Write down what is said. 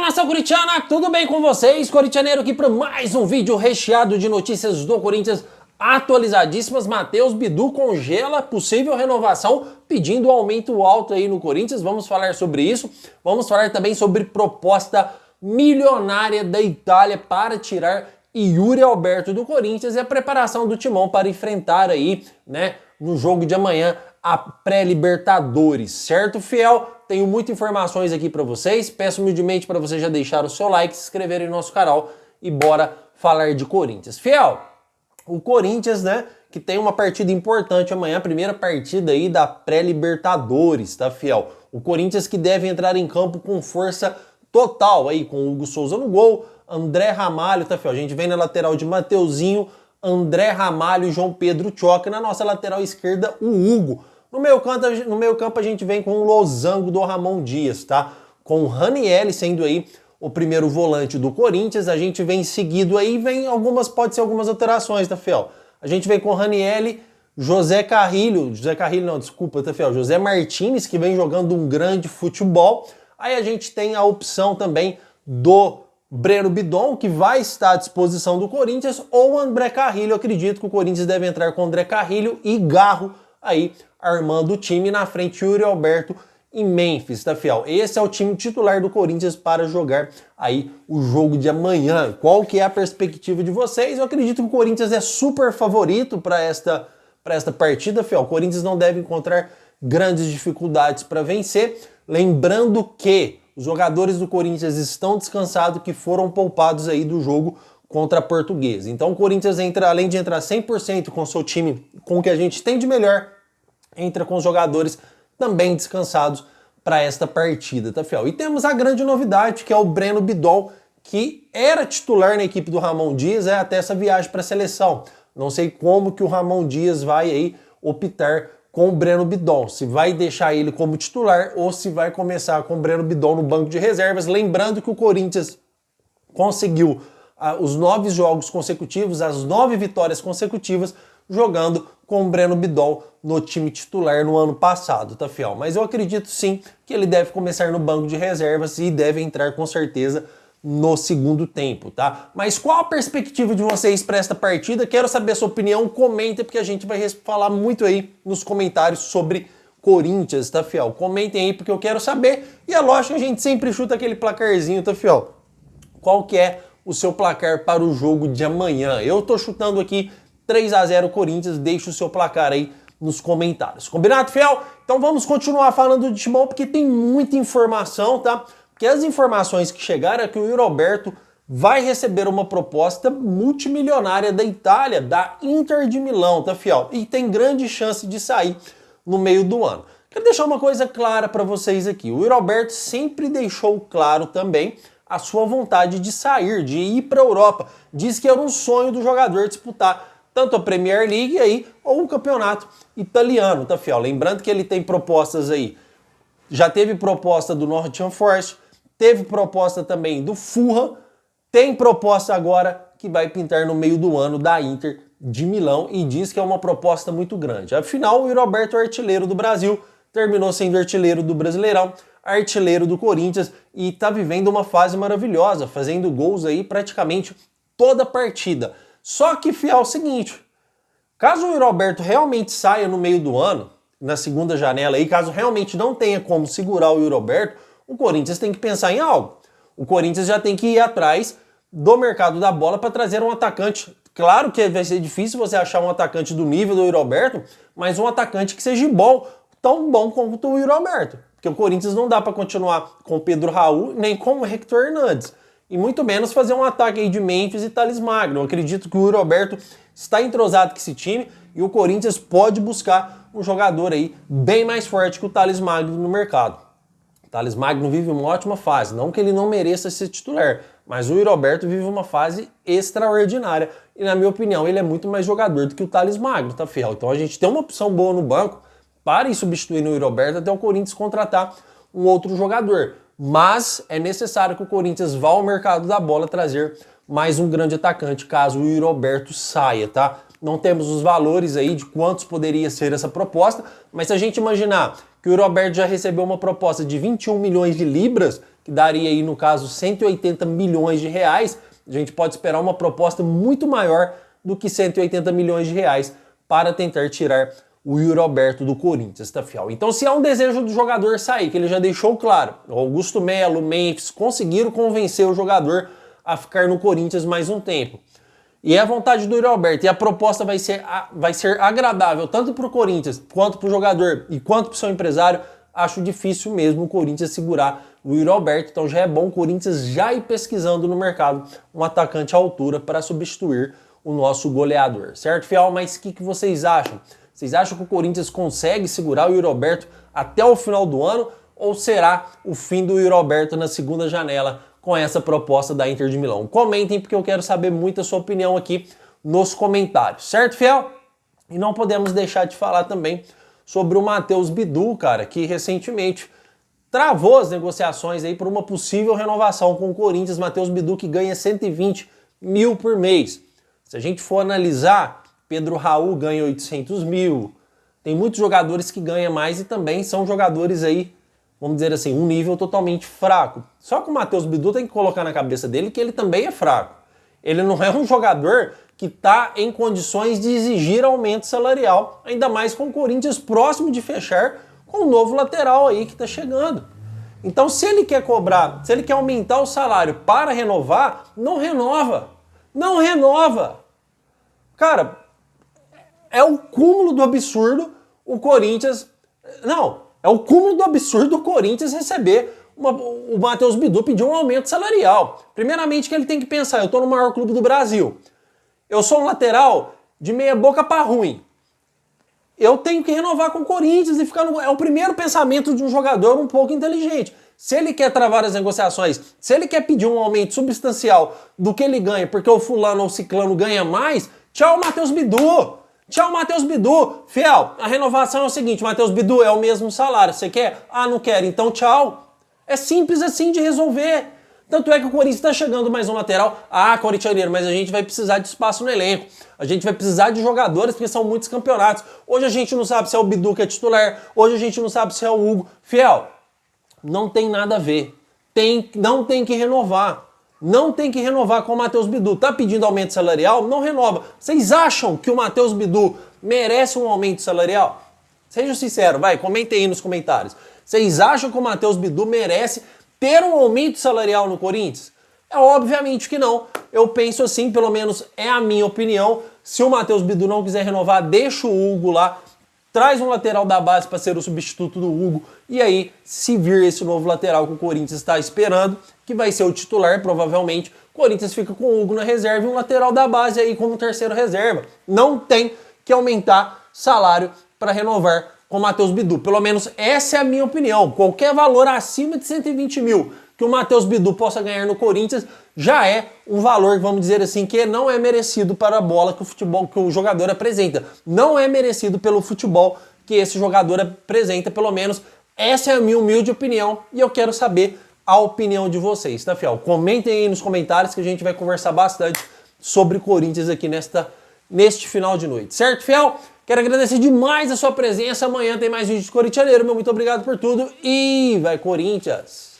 nação corintiana, tudo bem com vocês? Corintianeiro aqui para mais um vídeo recheado de notícias do Corinthians atualizadíssimas. Matheus Bidu congela possível renovação, pedindo aumento alto aí no Corinthians. Vamos falar sobre isso. Vamos falar também sobre proposta milionária da Itália para tirar Yuri Alberto do Corinthians e a preparação do Timão para enfrentar aí, no jogo de amanhã, a pré-Libertadores, certo, fiel? Tenho muitas informações aqui para vocês. Peço humildemente para você já deixar o seu like, se inscreverem no nosso canal e bora falar de Corinthians. Fiel, o Corinthians, que tem uma partida importante amanhã, a primeira partida aí da pré-Libertadores, tá, fiel? O Corinthians que deve entrar em campo com força total aí, com o Hugo Souza no gol, André Ramalho, tá, fiel? A gente vem na lateral de Mateuzinho, André Ramalho e João Pedro Tchoca. Na nossa lateral esquerda, o Hugo. No meio campo a gente vem com o losango do Ramon Dias, tá? Com o Ranieri sendo aí o primeiro volante do Corinthians. A gente vem seguido aí, pode ser algumas alterações, tá, fiel? A gente vem com o Ranieri, José Martins, que vem jogando um grande futebol. Aí a gente tem a opção também do Breno Bidon, que vai estar à disposição do Corinthians, ou André Carrilho. Eu acredito que o Corinthians deve entrar com André Carrilho e Garro aí armando o time, na frente Yuri Alberto e Memphis, tá, fiel? Esse é o time titular do Corinthians para jogar aí o jogo de amanhã. Qual que é a perspectiva de vocês? Eu acredito que o Corinthians é super favorito para esta partida, fiel. O Corinthians não deve encontrar grandes dificuldades para vencer. Lembrando que os jogadores do Corinthians estão descansados, que foram poupados aí do jogo contra a Portuguesa. Então o Corinthians entra, além de entrar 100% com o seu time, com o que a gente tem de melhor, entra com os jogadores também descansados para esta partida, tá, fiel? E temos a grande novidade, que é o Breno Bidon, que era titular na equipe do Ramon Dias até essa viagem para a seleção. Não sei como que o Ramon Dias vai aí optar com o Breno Bidon, se vai deixar ele como titular ou se vai começar com o Breno Bidon no banco de reservas. Lembrando que o Corinthians conseguiu os 9 jogos consecutivos, as 9 vitórias consecutivas, jogando com o Breno Bidon no time titular no ano passado, tá, fiel? Mas eu acredito sim que ele deve começar no banco de reservas e deve entrar com certeza no segundo tempo, tá? Mas qual a perspectiva de vocês para esta partida? Quero saber a sua opinião, comenta, porque a gente vai falar muito aí nos comentários sobre Corinthians, tá, fiel? Comentem aí porque eu quero saber. E é lógico que a gente sempre chuta aquele placarzinho, tá, fiel? Qual que é o seu placar para o jogo de amanhã? Eu tô chutando aqui 3-0 Corinthians, deixa o seu placar aí nos comentários. Combinado, fiel? Então vamos continuar falando de Timão, porque tem muita informação, tá? Porque as informações que chegaram é que o Yuri Alberto vai receber uma proposta multimilionária da Itália, da Inter de Milão, tá, fiel? E tem grande chance de sair no meio do ano. Quero deixar uma coisa clara para vocês aqui. O Yuri Alberto sempre deixou claro também a sua vontade de sair, de ir para a Europa. Diz que era um sonho do jogador disputar tanto a Premier League aí, ou o campeonato italiano, tá, fiel? Lembrando que ele tem propostas aí. Já teve proposta do Nottingham Forest, teve proposta também do Fulham, tem proposta agora que vai pintar no meio do ano da Inter de Milão e diz que é uma proposta muito grande. Afinal, o Yuri Alberto é artilheiro do Brasil, terminou sendo artilheiro do Brasileirão, artilheiro do Corinthians e tá vivendo uma fase maravilhosa, fazendo gols aí praticamente toda a partida. Só que, fiel, é o seguinte, caso o Yuri Alberto realmente saia no meio do ano, na segunda janela aí, caso realmente não tenha como segurar o Yuri Alberto, o Corinthians tem que pensar em algo. O Corinthians já tem que ir atrás do mercado da bola para trazer um atacante. Claro que vai ser difícil você achar um atacante do nível do Yuri Alberto, mas um atacante que seja bom, tão bom quanto o Yuri Alberto. Porque o Corinthians não dá para continuar com o Pedro Raul, nem com o Hector Hernandes. E muito menos fazer um ataque aí de Memphis e Thales Magno. Eu acredito que o Yuri Alberto está entrosado com esse time e o Corinthians pode buscar um jogador aí bem mais forte que o Thales Magno no mercado. O Thales Magno vive uma ótima fase, não que ele não mereça ser titular, mas o Yuri Alberto vive uma fase extraordinária e, na minha opinião, ele é muito mais jogador do que o Thales Magno, tá, fiel? Então a gente tem uma opção boa no banco para ir substituindo o Yuri Alberto até o Corinthians contratar um outro jogador. Mas é necessário que o Corinthians vá ao mercado da bola trazer mais um grande atacante, caso o Yuri Alberto saia, tá? Não temos os valores aí de quantos poderia ser essa proposta, mas se a gente imaginar que o Yuri Alberto já recebeu uma proposta de 21 milhões de libras, que daria aí, no caso, 180 milhões de reais. A gente pode esperar uma proposta muito maior do que 180 milhões de reais para tentar tirar o Yuri Alberto do Corinthians, tá, fiel? Então, se há um desejo do jogador sair, que ele já deixou claro, o Augusto Melo, o Memphis, conseguiram convencer o jogador a ficar no Corinthians mais um tempo. E é a vontade do Yuri Alberto, e a proposta vai ser agradável tanto para o Corinthians, quanto para o jogador e quanto para o seu empresário. Acho difícil mesmo o Corinthians segurar o Yuri Alberto, então já é bom o Corinthians já ir pesquisando no mercado um atacante à altura para substituir o nosso goleador, certo, fiel? Mas o que vocês acham? Vocês acham que o Corinthians consegue segurar o Yuri Alberto até o final do ano? Ou será o fim do Yuri Alberto na segunda janela com essa proposta da Inter de Milão? Comentem, porque eu quero saber muito a sua opinião aqui nos comentários, certo, fiel? E não podemos deixar de falar também sobre o Matheus Bidu, cara, que recentemente travou as negociações aí por uma possível renovação com o Corinthians. Matheus Bidu, que ganha 120 mil por mês. Se a gente for analisar, Pedro Raul ganha 800 mil. Tem muitos jogadores que ganham mais e também são jogadores aí, vamos dizer assim, um nível totalmente fraco. Só que o Matheus Bidu tem que colocar na cabeça dele que ele também é fraco. Ele não é um jogador que está em condições de exigir aumento salarial, ainda mais com o Corinthians próximo de fechar com o novo lateral aí que está chegando. Então, se ele quer cobrar, se ele quer aumentar o salário para renovar, não renova. Não renova. Cara, é o cúmulo do absurdo o Corinthians... Não, é o cúmulo do absurdo o Corinthians receber o Matheus Bidu pedir um aumento salarial. Primeiramente que ele tem que pensar, eu estou no maior clube do Brasil. Eu sou um lateral de meia boca para ruim. Eu tenho que renovar com o Corinthians e ficar no... É o primeiro pensamento de um jogador um pouco inteligente. Se ele quer travar as negociações, se ele quer pedir um aumento substancial do que ele ganha, porque o fulano ou o ciclano ganha mais, tchau, Matheus Bidu! Tchau, Matheus Bidu! Fiel, a renovação é o seguinte, Matheus Bidu, é o mesmo salário, você quer? Ah, não quero, então tchau. É simples assim de resolver. Tanto é que o Corinthians está chegando mais um lateral. Ah, corintianeiro, mas a gente vai precisar de espaço no elenco. A gente vai precisar de jogadores, porque são muitos campeonatos. Hoje a gente não sabe se é o Bidu que é titular. Hoje a gente não sabe se é o Hugo. Fiel, não tem nada a ver. Não tem que renovar. Não tem que renovar com o Matheus Bidu. Tá pedindo aumento salarial? Não renova. Vocês acham que o Matheus Bidu merece um aumento salarial? Sejam sinceros, vai, comentem aí nos comentários. Vocês acham que o Matheus Bidu merece ter um aumento salarial no Corinthians? É obviamente que não. Eu penso assim, pelo menos é a minha opinião. Se o Matheus Bidu não quiser renovar, deixa o Hugo lá. Traz um lateral da base para ser o substituto do Hugo. E aí, se vir esse novo lateral que o Corinthians está esperando, que vai ser o titular, provavelmente, o Corinthians fica com o Hugo na reserva e um lateral da base aí como terceiro reserva. Não tem que aumentar salário para renovar com o Matheus Bidu. Pelo menos essa é a minha opinião. Qualquer valor acima de 120 mil que o Matheus Bidu possa ganhar no Corinthians já é um valor, vamos dizer assim, que não é merecido para a bola que o futebol que o jogador apresenta. Não é merecido pelo futebol que esse jogador apresenta, pelo menos essa é a minha humilde opinião e eu quero saber a opinião de vocês, tá, fiel? Comentem aí nos comentários que a gente vai conversar bastante sobre Corinthians aqui neste final de noite, certo, fiel? Quero agradecer demais a sua presença. Amanhã tem mais vídeo de Corintianeiro. Meu muito obrigado por tudo e vai Corinthians!